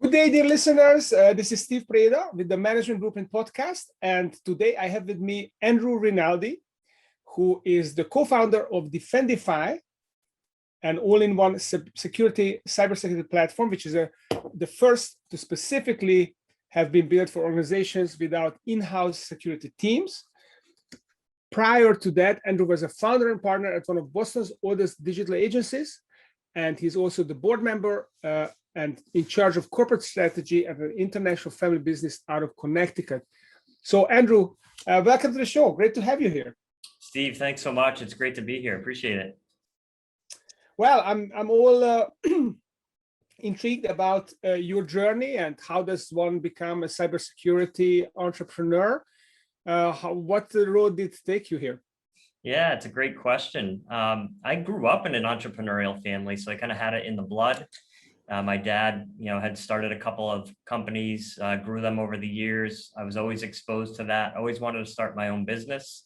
Good day, dear listeners. This is Steve Preda with the Management Blueprint Podcast. And today I have with me Andrew Rinaldi, who is the co-founder of Defendify, an all-in-one cybersecurity platform, which is the first to specifically have been built for organizations without in-house security teams. Prior to that, Andrew was a founder and partner at one of Boston's oldest digital agencies, and he's also the board member and in charge of corporate strategy at an international family business out of Connecticut. So, Andrew, welcome to the show. Great to have you here. Steve, thanks so much. It's great to be here. Appreciate it. Well, I'm all intrigued about your journey and how does one become a cybersecurity entrepreneur. What road did it take you here? Yeah, it's a great question. I grew up in an entrepreneurial family, so I kind of had it in the blood. My dad, had started a couple of companies, grew them over the years. I was always exposed to that. Always wanted to start my own business.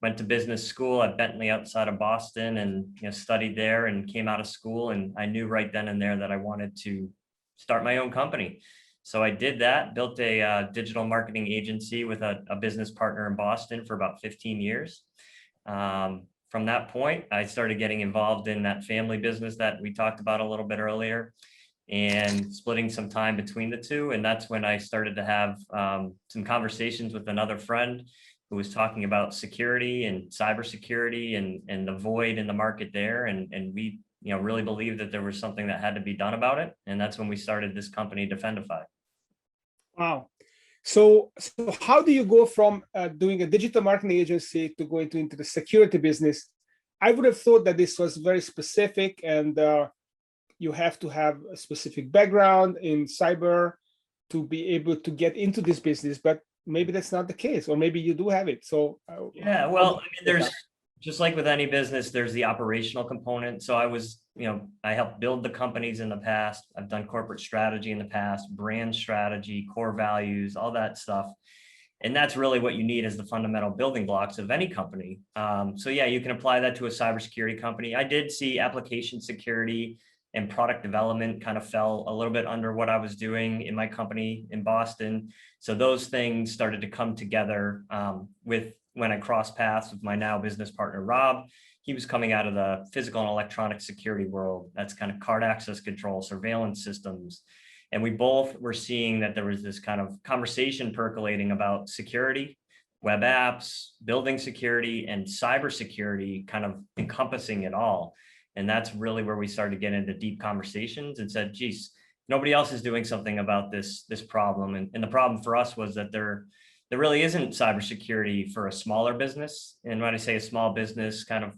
Went to business school at Bentley outside of Boston and studied there and came out of school. And I knew right then and there that I wanted to start my own company. So I did that, built a digital marketing agency with a business partner in Boston for about 15 years. From that point, I started getting involved in that family business that we talked about a little bit earlier and splitting some time between the two. And that's when I started to have some conversations with another friend who was talking about security and cybersecurity and the void in the market there. And we really believed that there was something that had to be done about it. And that's when we started this company, Defendify. Wow. So how do you go from doing a digital marketing agency to going into the security business? I would have thought that this was very specific and you have to have a specific background in cyber to be able to get into this business, but maybe that's not the case, or maybe you do have it. So yeah, well, there's just like with any business, there's the operational component. So I was, I helped build the companies in the past. I've done corporate strategy in the past, brand strategy, core values, all that stuff. And that's really what you need as the fundamental building blocks of any company. So yeah, you can apply that to a cybersecurity company. I did see application security and product development kind of fell a little bit under what I was doing in my company in Boston. So those things started to come together when I crossed paths with my now business partner, Rob. He was coming out of the physical and electronic security world. That's kind of card access control, surveillance systems. And we both were seeing that there was this kind of conversation percolating about security, web apps, building security, and cybersecurity kind of encompassing it all. And that's really where we started to get into deep conversations and said, geez, nobody else is doing something about this problem. And the problem for us was that there really isn't cybersecurity for a smaller business. And when I say a small business, kind of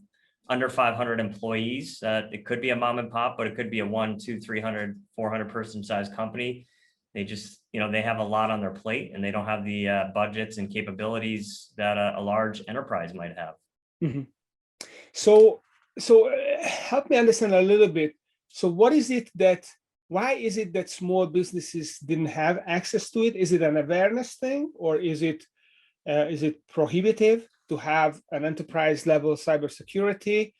under 500 employees, it could be a mom and pop, but it could be a 100, 200, 300, 400 person size company. They just, they have a lot on their plate and they don't have the budgets and capabilities that a large enterprise might have. Mm-hmm. So help me understand a little bit. So why is it that small businesses didn't have access to it? Is it an awareness thing, or is it prohibitive to have an enterprise level cybersecurity?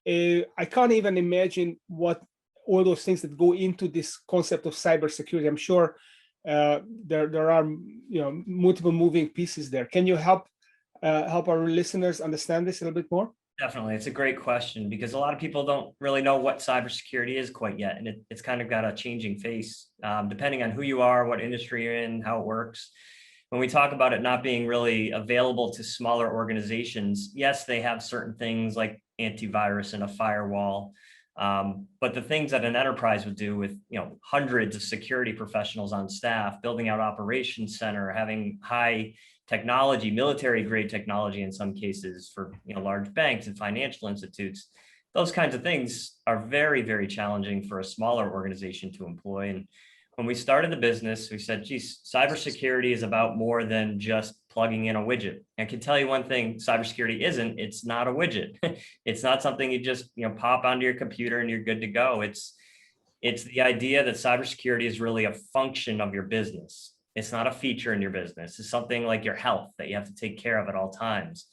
I can't even imagine what all those things that go into this concept of cybersecurity. I'm sure there are multiple moving pieces there. Can you help our listeners understand this a little bit more? Definitely. It's a great question because a lot of people don't really know what cybersecurity is quite yet. And it's kind of got a changing face depending on who you are, what industry you're in, how it works. When we talk about it not being really available to smaller organizations, yes, they have certain things like antivirus and a firewall. But the things that an enterprise would do with hundreds of security professionals on staff, building out operations center, having high technology, military grade technology in some cases for large banks and financial institutes, those kinds of things are very, very challenging for a smaller organization to employ. And when we started the business, we said, geez, cybersecurity is about more than just plugging in a widget. I can tell you one thing, cybersecurity isn't, it's not a widget. It's not something you just pop onto your computer and you're good to go. It's the idea that cybersecurity is really a function of your business. It's not a feature in your business. It's something like your health that you have to take care of at all times.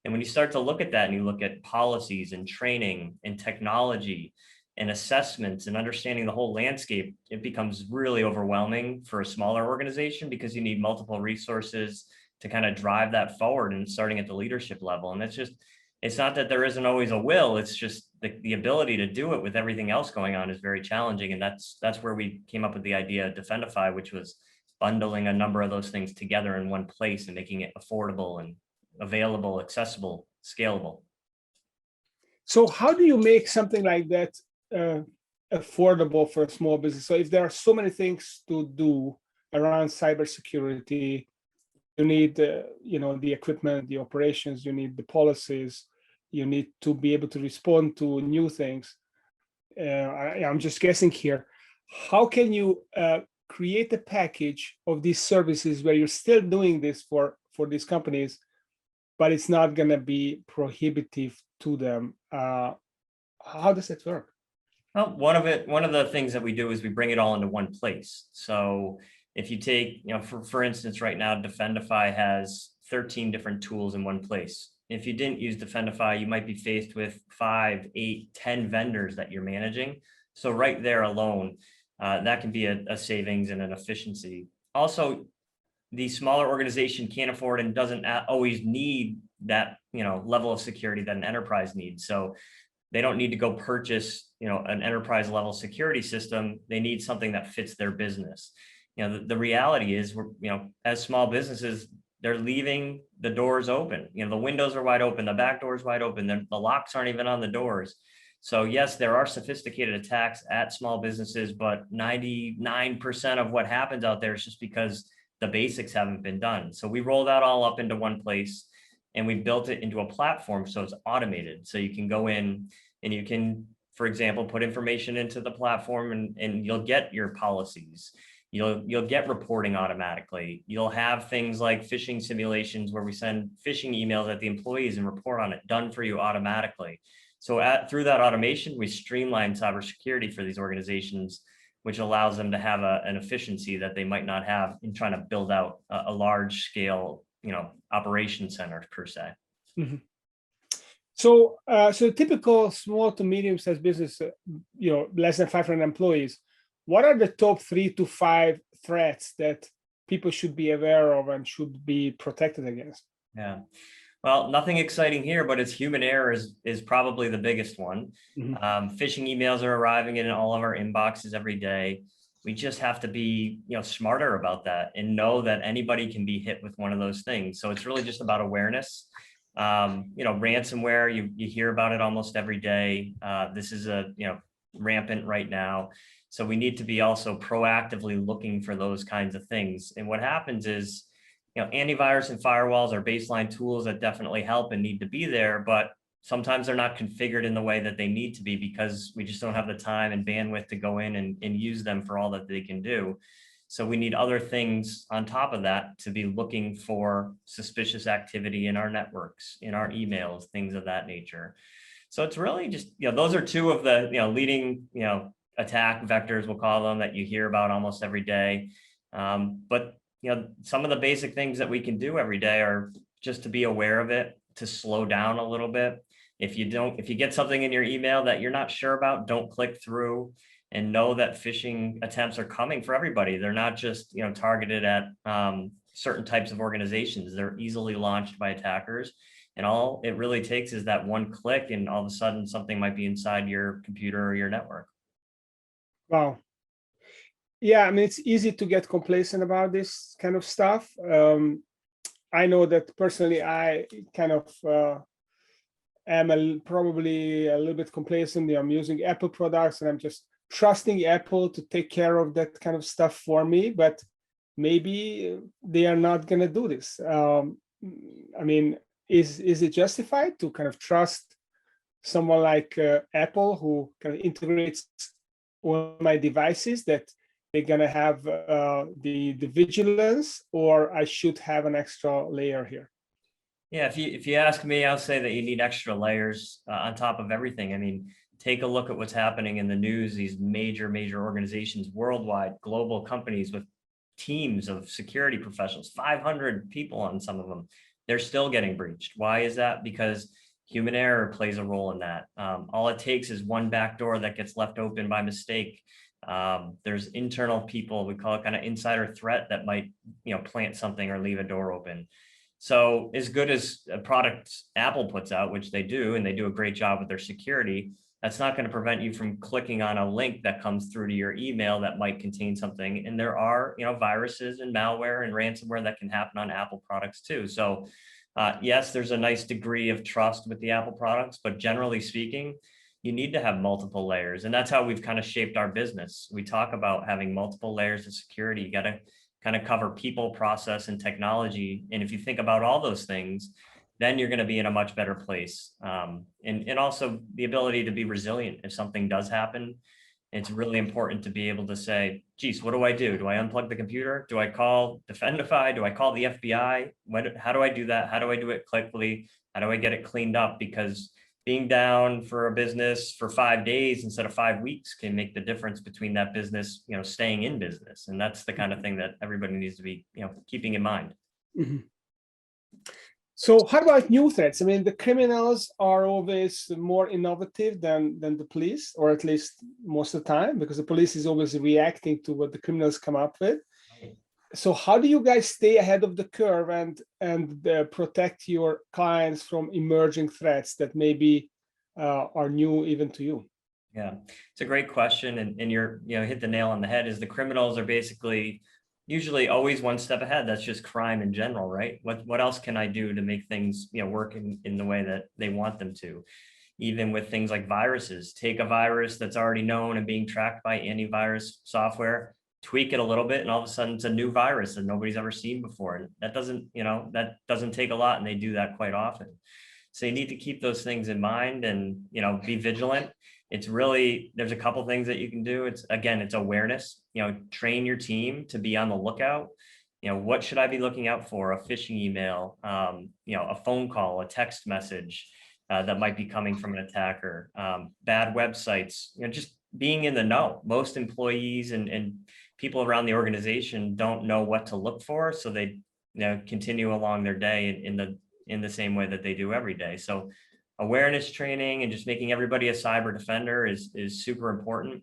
And when you start to look at that and you look at policies and training and technology, and assessments and understanding the whole landscape, it becomes really overwhelming for a smaller organization because you need multiple resources to kind of drive that forward and starting at the leadership level. And it's not that there isn't always a will, it's just the ability to do it with everything else going on is very challenging. And that's where we came up with the idea of Defendify, which was bundling a number of those things together in one place and making it affordable and available, accessible, scalable. So how do you make something like that affordable for a small business? So if there are so many things to do around cybersecurity, you need the equipment, the operations, you need the policies, you need to be able to respond to new things. I'm just guessing here. How can you create a package of these services where you're still doing this for these companies, but it's not going to be prohibitive to them? How does it work? Well, one of the things that we do is we bring it all into one place. So if you take, for instance, right now, Defendify has 13 different tools in one place. If you didn't use Defendify, you might be faced with 5, 8, 10 vendors that you're managing. So right there alone, that can be a savings and an efficiency. Also, the smaller organization can't afford and doesn't always need that level of security that an enterprise needs. So they don't need to go purchase an enterprise level security system. They need something that fits their business. The reality is, as small businesses, they're leaving the doors open. The windows are wide open, the back door is wide open, the locks aren't even on the doors. So yes, there are sophisticated attacks at small businesses, but 99% of what happens out there is just because the basics haven't been done. So we roll that all up into one place and we built it into a platform so it's automated. So you can go in and you can, for example, put information into the platform and you'll get your policies. You'll get reporting automatically. You'll have things like phishing simulations where we send phishing emails at the employees and report on it, done for you automatically. So through that automation, we streamline cybersecurity for these organizations, which allows them to have an efficiency that they might not have in trying to build out a large scale, operation center per se. Mm-hmm. So typical small to medium sized business, less than 500 employees, what are the top 3 to 5 threats that people should be aware of and should be protected against? Yeah. Well, nothing exciting here, but it's human error is probably the biggest one. Mm-hmm. Phishing emails are arriving in all of our inboxes every day. We just have to be, smarter about that and know that anybody can be hit with one of those things. So it's really just about awareness. Ransomware, you hear about it almost every day. This is rampant right now. So we need to be also proactively looking for those kinds of things. And what happens is, antivirus and firewalls are baseline tools that definitely help and need to be there, but sometimes they're not configured in the way that they need to be because we just don't have the time and bandwidth to go in and use them for all that they can do. So we need other things on top of that to be looking for suspicious activity in our networks, in our emails, things of that nature. So it's really just, those are 2 of the, leading, attack vectors, we'll call them, that you hear about almost every day. But some of the basic things that we can do every day are just to be aware of it, to slow down a little bit. If you get something in your email that you're not sure about, don't click through, and know that phishing attempts are coming for everybody. They're not just, targeted at certain types of organizations. They're easily launched by attackers. And all it really takes is that one click, and all of a sudden something might be inside your computer or your network. Wow. Yeah, I mean, it's easy to get complacent about this kind of stuff. I know that personally, I kind of am probably a little bit complacent. I'm using Apple products and I'm just trusting Apple to take care of that kind of stuff for me, but maybe they are not going to do this. I mean, is it justified to kind of trust someone like Apple, who kind of integrates all my devices, that they're going to have the vigilance, or I should have an extra layer here? Yeah, if you ask me, I'll say that you need extra layers on top of everything. I mean, take a look at what's happening in the news. These major organizations worldwide, global companies with teams of security professionals, 500 people on some of them, they're still getting breached. Why is that? Because Human error plays a role in that. All it takes is one backdoor that gets left open by mistake. There's internal people, we call it kind of insider threat, that might, plant something or leave a door open. So as good as a product Apple puts out, which they do, and they do a great job with their security, that's not going to prevent you from clicking on a link that comes through to your email that might contain something. And there are, viruses and malware and ransomware that can happen on Apple products too. So yes, there's a nice degree of trust with the Apple products, but generally speaking, you need to have multiple layers. And that's how we've kind of shaped our business. We talk about having multiple layers of security. You got to kind of cover people, process, and technology. And if you think about all those things, then you're going to be in a much better place. And also the ability to be resilient if something does happen. It's really important to be able to say, geez, what do? Do I unplug the computer? Do I call Defendify? Do I call the FBI? How do I do that? How do I do it quickly? How do I get it cleaned up? Because being down for a business for 5 days instead of 5 weeks can make the difference between that business, staying in business. And that's the kind of thing that everybody needs to be, keeping in mind. Mm-hmm. So how about new threats? I mean, the criminals are always more innovative than the police, or at least most of the time, because the police is always reacting to what the criminals come up with. So how do you guys stay ahead of the curve and protect your clients from emerging threats that maybe are new even to you? Yeah, it's a great question. And you're, hit the nail on the head. Is the criminals are basically usually always one step ahead. That's just crime in general, right? What else can I do to make things, work in the way that they want them to? Even with things like viruses, take a virus that's already known and being tracked by antivirus software, tweak it a little bit, and all of a sudden it's a new virus that nobody's ever seen before. And that doesn't take a lot, and they do that quite often. So you need to keep those things in mind and, be vigilant. It's really, there's a couple things that you can do. It's awareness, train your team to be on the lookout. What should I be looking out for? A phishing email, a phone call, a text message that might be coming from an attacker, bad websites, just being in the know. Most employees and people around the organization don't know what to look for. So they, continue along their day in the same way that they do every day. So awareness training and just making everybody a cyber defender is super important.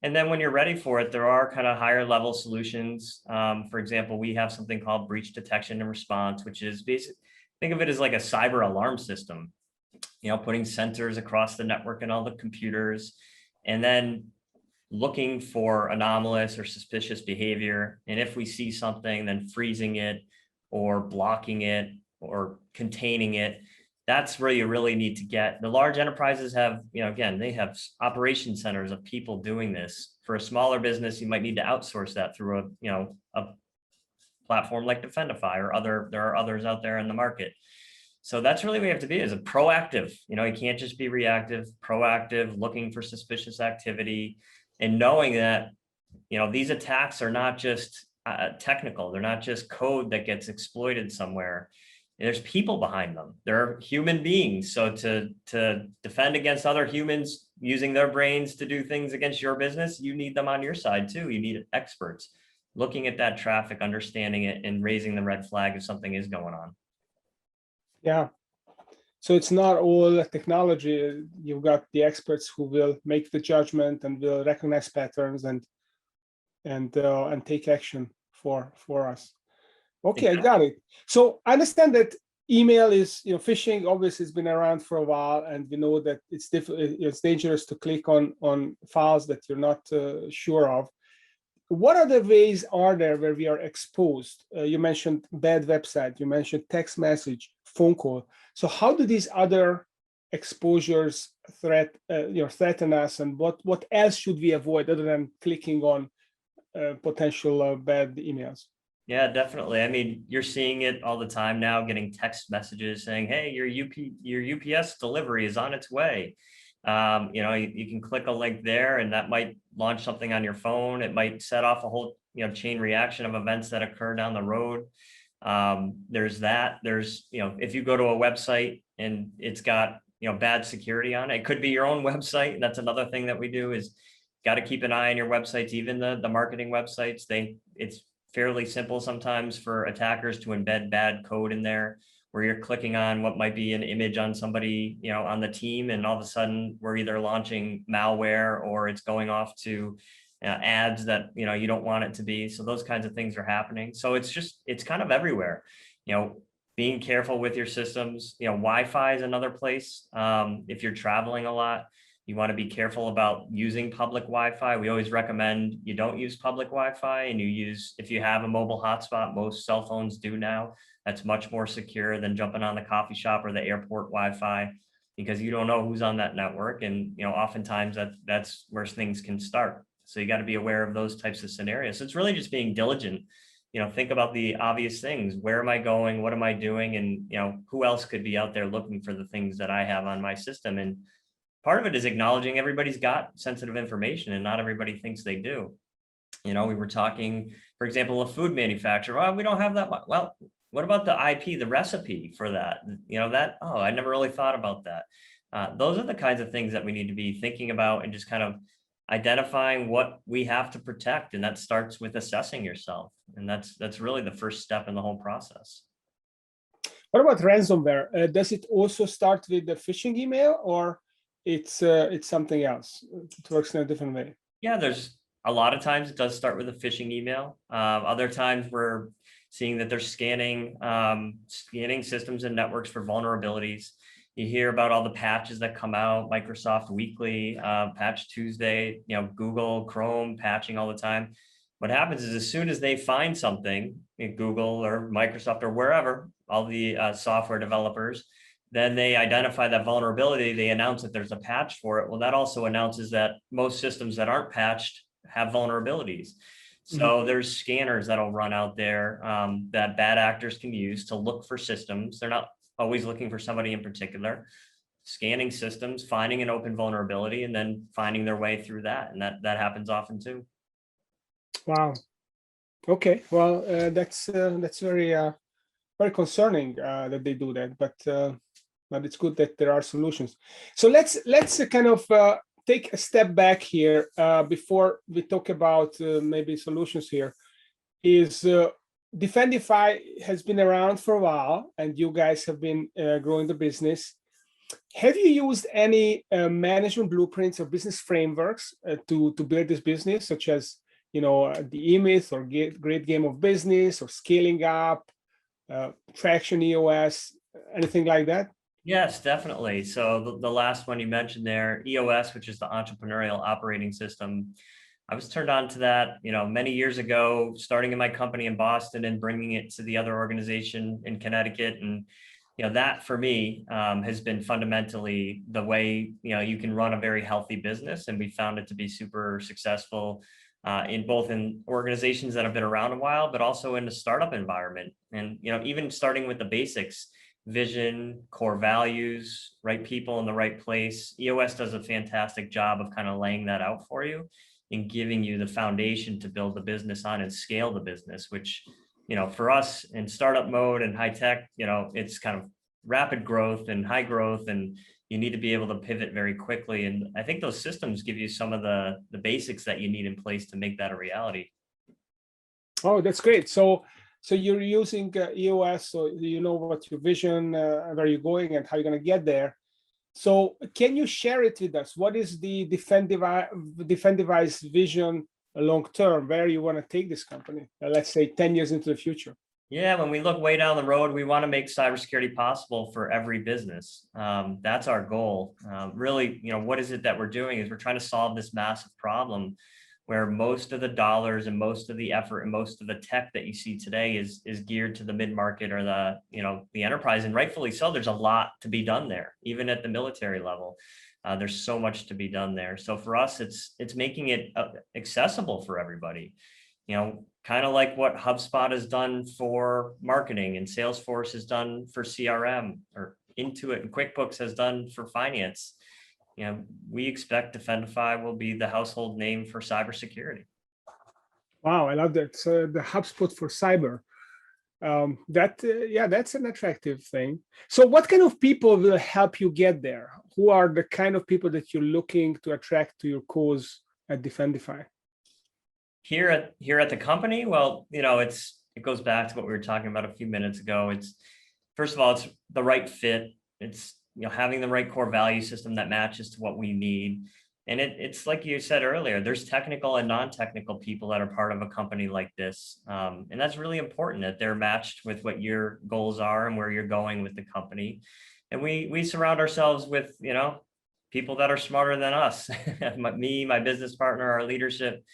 And then when you're ready for it, there are kind of higher level solutions. For example, we have something called breach detection and response, which is basic. Think of it as like a cyber alarm system, putting sensors across the network and all the computers, and then looking for anomalous or suspicious behavior. And if we see something, then freezing it or blocking it or containing it. That's where you really need to get. The large enterprises have, again, they have operation centers of people doing this. For a smaller business, you might need to outsource that through a platform like Defendify or there are others out there in the market. So that's really what we have to be, is a proactive. You can't just be reactive, proactive, looking for suspicious activity, and knowing that, these attacks are not just technical. They're not just code that gets exploited somewhere. There's people behind them. They're human beings. So to defend against other humans using their brains to do things against your business, you need them on your side too. You need experts looking at that traffic, understanding it, and raising the red flag if something is going on. Yeah. So it's not all technology. You've got the experts who will make the judgment and will recognize patterns and take action for us. Okay, I got it. So I understand that email is, phishing obviously has been around for a while, and we know that it's dangerous to click on files that you're not sure of. What other ways are there where we are exposed? You mentioned bad website, you mentioned text message, phone call. So how do these other exposures threaten us, and what else should we avoid other than clicking on potential bad emails? Yeah, definitely. I mean, you're seeing it all the time now, getting text messages saying, hey, your UPS delivery is on its way. You can click a link there and that might launch something on your phone. It might set off a whole, chain reaction of events that occur down the road. There's that. There's, if you go to a website and it's got, bad security on it, it could be your own website. And that's another thing that we do, is got to keep an eye on your websites, even the marketing websites. It's fairly simple sometimes for attackers to embed bad code in there. where you're clicking on what might be an image on somebody, on the team, and all of a sudden we're either launching malware or it's going off to ads that you don't want it to be. So those kinds of things are happening. So it's kind of everywhere. Being careful with your systems. Wi-Fi is another place. If you're traveling a lot, you want to be careful about using public Wi-Fi. We always recommend you don't use public Wi-Fi, and if you have a mobile hotspot, most cell phones do now. That's much more secure than jumping on the coffee shop or the airport Wi-Fi, because you don't know who's on that network. And oftentimes that's where things can start. So you got to be aware of those types of scenarios. So it's really just being diligent. Think about the obvious things. Where am I going? What am I doing? And who else could be out there looking for the things that I have on my system? And part of it is acknowledging everybody's got sensitive information, and not everybody thinks they do. We were talking, for example, a food manufacturer. Well, we don't have that much. Well, what about the IP, the recipe for that? I never really thought about that. Those are the kinds of things that we need to be thinking about, and just kind of identifying what we have to protect. And that starts with assessing yourself. And that's really the first step in the whole process. What about ransomware? Does it also start with the phishing email, or it's something else? It works in a different way. Yeah, there's a lot of times it does start with a phishing email. Other times we're seeing that they're scanning systems and networks for vulnerabilities. You hear about all the patches that come out, Microsoft Weekly, Patch Tuesday, Google, Chrome patching all the time. What happens is, as soon as they find something in Google or Microsoft or wherever, all the software developers, then they identify that vulnerability, they announce that there's a patch for it. Well, that also announces that most systems that aren't patched have vulnerabilities. So there's scanners that'll run out there that bad actors can use to look for systems. They're not always looking for somebody in particular, scanning systems, finding an open vulnerability, and then finding their way through that. And that happens often too. Wow. Okay. Well, that's very very concerning that they do that, but it's good that there are solutions. So let's kind of take a step back here before we talk about maybe solutions here. Defendify has been around for a while, and you guys have been growing the business. Have you used any management blueprints or business frameworks to build this business, such as the E-Myth or Great Game of Business or Scaling Up, Traction EOS, anything like that? Yes, definitely. So the last one you mentioned there, EOS, which is the entrepreneurial operating system, I was turned on to that, many years ago, starting in my company in Boston and bringing it to the other organization in Connecticut. And, that for me has been fundamentally the way, you can run a very healthy business. And we found it to be super successful in both in organizations that have been around a while, but also in a startup environment. And, even starting with the basics, vision, core values, right people in the right place. EOS does a fantastic job of kind of laying that out for you and giving you the foundation to build the business on and scale the business, which, for us in startup mode and high tech, it's kind of rapid growth and high growth, and you need to be able to pivot very quickly. And I think those systems give you some of the basics that you need in place to make that a reality. Oh, that's great. So you're using EOS, so you know what your vision, where you're going and how you're going to get there. So can you share it with us? What is the Defendify's vision long term? Where you want to take this company, let's say 10 years into the future? Yeah, when we look way down the road, we want to make cybersecurity possible for every business. That's our goal. Really, what is it that we're doing is we're trying to solve this massive problem where most of the dollars and most of the effort and most of the tech that you see today is geared to the mid-market or the enterprise. And rightfully so, there's a lot to be done there, even at the military level. There's so much to be done there. So for us, it's making it accessible for everybody. Kind of like what HubSpot has done for marketing and Salesforce has done for CRM, or Intuit and QuickBooks has done for finance. We expect Defendify will be the household name for cybersecurity. Wow, I love that. So the HubSpot for cyber. That's an attractive thing. So what kind of people will help you get there? Who are the kind of people that you're looking to attract to your cause at Defendify? Here at the company, well, it goes back to what we were talking about a few minutes ago. first of all, it's the right fit. It's, having the right core value system that matches to what we need. And it's like you said earlier, there's technical and non-technical people that are part of a company like this. And that's really important, that they're matched with what your goals are and where you're going with the company. And we surround ourselves with, people that are smarter than us. Me, my business partner, our leadership.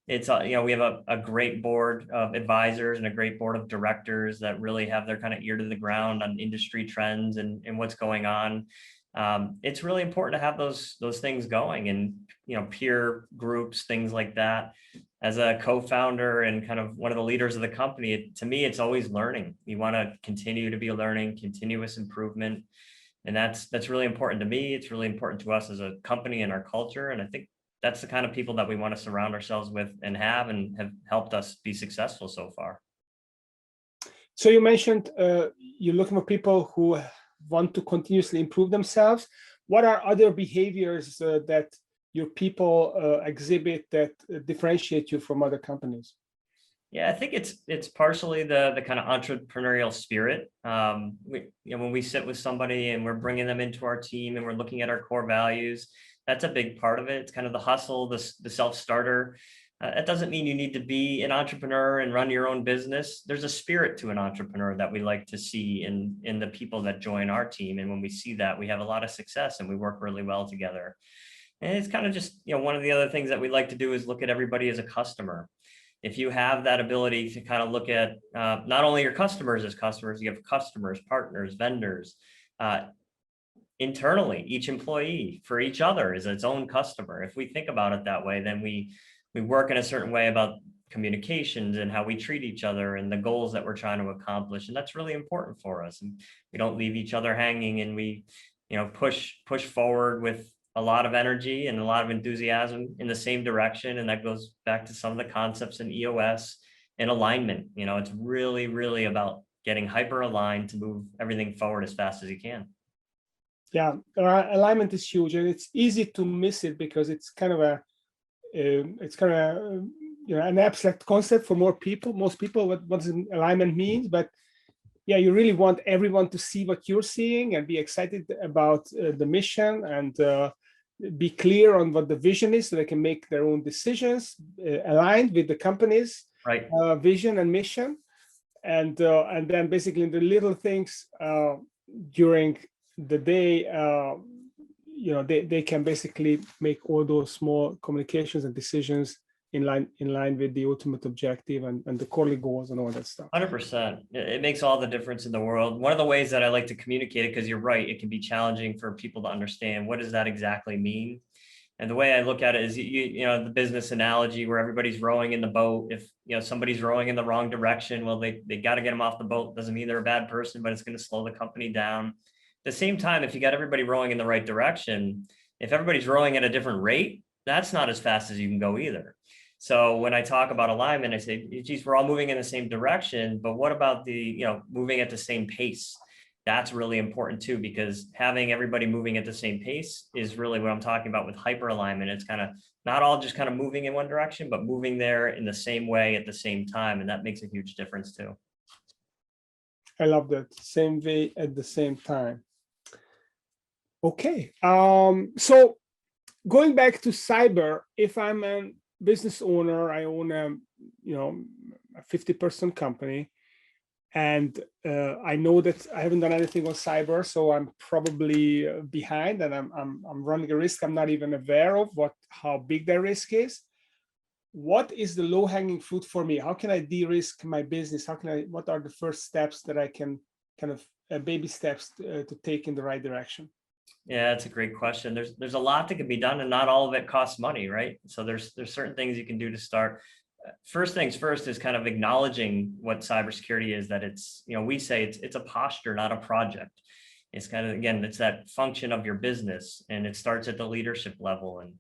It's, we have a great board of advisors and a great board of directors that really have their kind of ear to the ground on industry trends and what's going on. It's really important to have those things going, and, peer groups, things like that. As a co-founder and kind of one of the leaders of the company, to me, it's always learning. You want to continue to be learning, continuous improvement. And that's really important to me. It's really important to us as a company and our culture. And I think that's the kind of people that we want to surround ourselves with and have helped us be successful so far. So you mentioned you're looking for people who want to continuously improve themselves. What are other behaviors that your people exhibit that differentiate you from other companies? Yeah, I think it's partially the kind of entrepreneurial spirit. When we sit with somebody and we're bringing them into our team and we're looking at our core values, that's a big part of it. It's kind of the hustle, the self-starter. It doesn't mean you need to be an entrepreneur and run your own business. There's a spirit to an entrepreneur that we like to see in the people that join our team. And when we see that, we have a lot of success and we work really well together. And it's kind of just, one of the other things that we like to do is look at everybody as a customer. If you have that ability to kind of look at not only your customers as customers, you have customers, partners, vendors, internally, each employee for each other is its own customer. If we think about it that way, then we work in a certain way about communications and how we treat each other and the goals that we're trying to accomplish. And that's really important for us. And we don't leave each other hanging, and we, push forward with a lot of energy and a lot of enthusiasm in the same direction. And that goes back to some of the concepts in EOS and alignment. It's really, really about getting hyper aligned to move everything forward as fast as you can. Yeah, alignment is huge, and it's easy to miss it because it's kind of an abstract concept for most people what alignment means. But yeah, you really want everyone to see what you're seeing and be excited about the mission, and be clear on what the vision is so they can make their own decisions aligned with the company's vision and mission. And then basically the little things during the day, they can basically make all those small communications and decisions in line with the ultimate objective and the quarterly goals and all that stuff. 100%. It makes all the difference in the world. One of the ways that I like to communicate it, because you're right, it can be challenging for people to understand what does that exactly mean. And the way I look at it is, the business analogy where everybody's rowing in the boat. If somebody's rowing in the wrong direction, well, they got to get them off the boat. Doesn't mean they're a bad person, but it's going to slow the company down. At the same time, if you got everybody rowing in the right direction, if everybody's rowing at a different rate, that's not as fast as you can go either. So when I talk about alignment, I say, geez, we're all moving in the same direction, but what about the, moving at the same pace? That's really important too, because having everybody moving at the same pace is really what I'm talking about with hyper alignment. It's kind of not all just kind of moving in one direction, but moving there in the same way at the same time. And that makes a huge difference too. I love that. Same way at the same time. Okay. So going back to cyber, if I'm a business owner, I own a 50-person company, and I know that I haven't done anything on cyber, so I'm probably behind, and I'm running a risk I'm not even aware of how big that risk is. What is the low-hanging fruit for me? How can I de-risk my business? What are the first steps that I can kind of baby steps to take in the right direction? Yeah, that's a great question. There's a lot that can be done, and not all of it costs money, right? So there's certain things you can do to start. First things first is kind of acknowledging what cybersecurity is, that it's, we say it's a posture, not a project. It's kind of, again, it's that function of your business, and it starts at the leadership level, and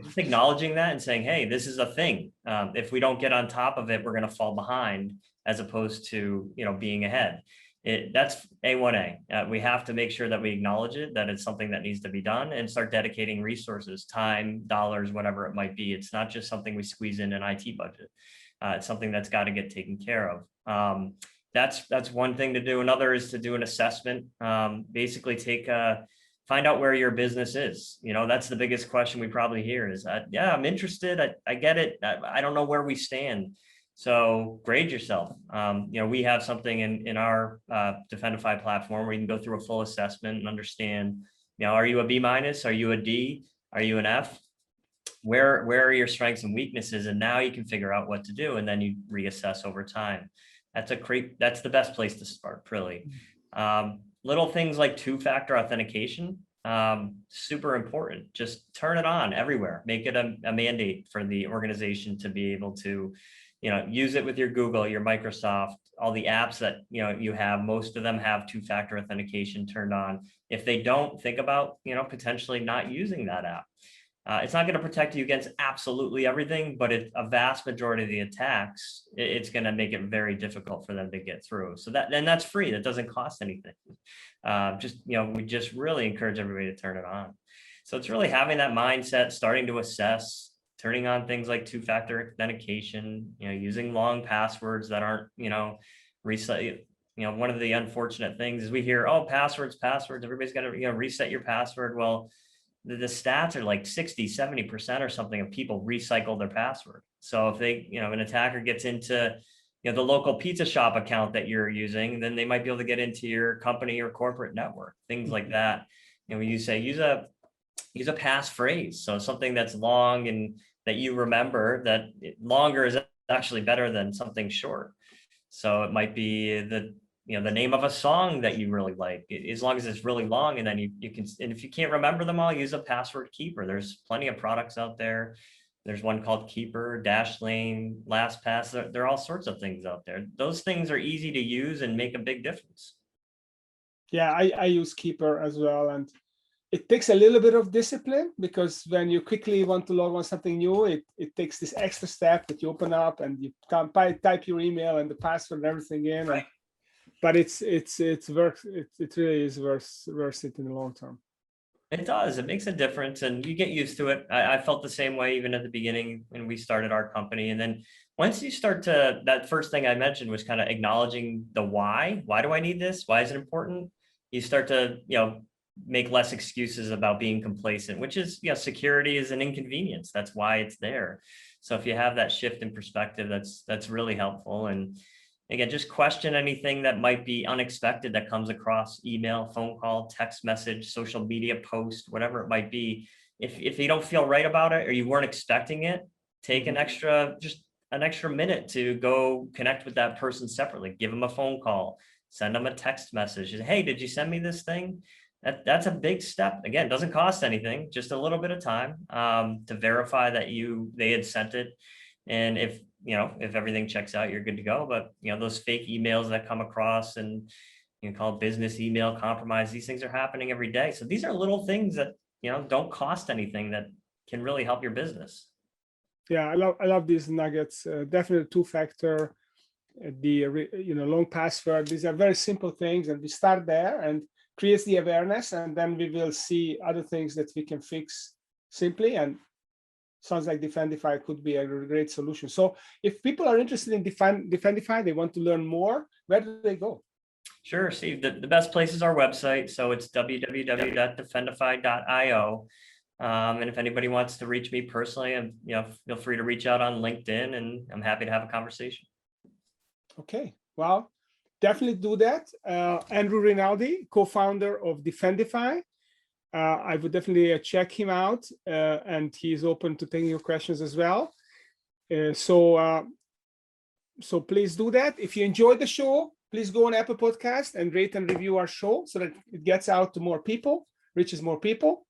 just acknowledging that and saying, hey, this is a thing. If we don't get on top of it, we're going to fall behind, as opposed to, being ahead. That's A1A. We have to make sure that we acknowledge it, that it's something that needs to be done, and start dedicating resources, time, dollars, whatever it might be. It's not just something we squeeze in an IT budget. It's something that's got to get taken care of. that's one thing to do. Another is to do an assessment. Basically find out where your business is. That's the biggest question we probably hear is that, yeah, I'm interested. I get it. I don't know where we stand. So grade yourself. We have something in our Defendify platform where you can go through a full assessment and understand, are you a B-? Are you a D? Are you an F? Where are your strengths and weaknesses? And now you can figure out what to do. And then you reassess over time. That's the best place to start, really. Little things like two-factor authentication, super important. Just turn it on everywhere. Make it a mandate for the organization to be able to, use it with your Google, your Microsoft, all the apps that you have. Most of them have two-factor authentication turned on. If they don't, think about potentially not using that app. It's not going to protect you against absolutely everything, but a vast majority of the attacks, it's going to make it very difficult for them to get through. So that's free. That doesn't cost anything. We just really encourage everybody to turn it on. So it's really having that mindset, starting to assess, turning on things like two-factor authentication, using long passwords that aren't, reset. One of the unfortunate things is we hear, oh, passwords, everybody's got to, reset your password. Well, the stats are like 60-70% or something of people recycle their password. So if they, an attacker gets into, the local pizza shop account that you're using, then they might be able to get into your company or corporate network, things like that. When you say use a passphrase, so something that's long and that you remember, that longer is actually better than something short. So it might be the name of a song that you really like, as long as it's really long, and then you can, and if you can't remember them all, use a password keeper. There's plenty of products out there. There's one called Keeper, Dashlane, LastPass. There are all sorts of things out there. Those things are easy to use and make a big difference. Yeah, I use Keeper as well, and it takes a little bit of discipline, because when you quickly want to log on something new, it takes this extra step that you open up and you can't type your email and the password and everything in. Right. But it really is worth it in the long term. It does. It makes a difference, and you get used to it. I felt the same way even at the beginning when we started our company. And then once you start to, that first thing I mentioned was kind of acknowledging the why. Why do I need this? Why is it important? You start to, make less excuses about being complacent, which is, security is an inconvenience. That's why it's there. So if you have that shift in perspective, that's really helpful. And again, just question anything that might be unexpected that comes across email, phone call, text message, social media post, whatever it might be. If you don't feel right about it or you weren't expecting it, take an extra minute to go connect with that person separately. Give them a phone call, send them a text message. Hey, did you send me this thing? That's a big step. Again, doesn't cost anything, just a little bit of time to verify that they had sent it. And if everything checks out, you're good to go. But, those fake emails that come across and call business email compromise, these things are happening every day. So these are little things that, don't cost anything that can really help your business. Yeah, I love these nuggets. Definitely two-factor, the long password. These are very simple things, and we start there and creates the awareness, and then we will see other things that we can fix simply. And sounds like Defendify could be a great solution. So if people are interested in Defendify, they want to learn more, where do they go? Sure, Steve. The best place is our website. So it's www.defendify.io. And if anybody wants to reach me personally, and feel free to reach out on LinkedIn, and I'm happy to have a conversation. Okay, well, definitely do that. Andrew Rinaldi, co-founder of Defendify. I would definitely check him out, and he's open to taking your questions as well. So please do that. If you enjoyed the show, please go on Apple Podcast and rate and review our show so that it gets out to more people, reaches more people,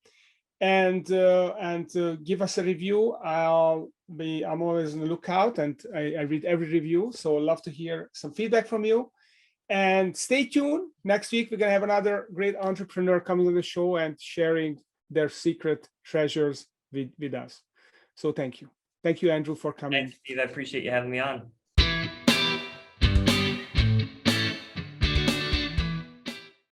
and give us a review. I'm always on the lookout, and I read every review. So I'd love to hear some feedback from you. And stay tuned. Next week, we're going to have another great entrepreneur coming on the show and sharing their secret treasures with us. So thank you. Thank you, Andrew, for coming. Thanks, Steve. I appreciate you having me on.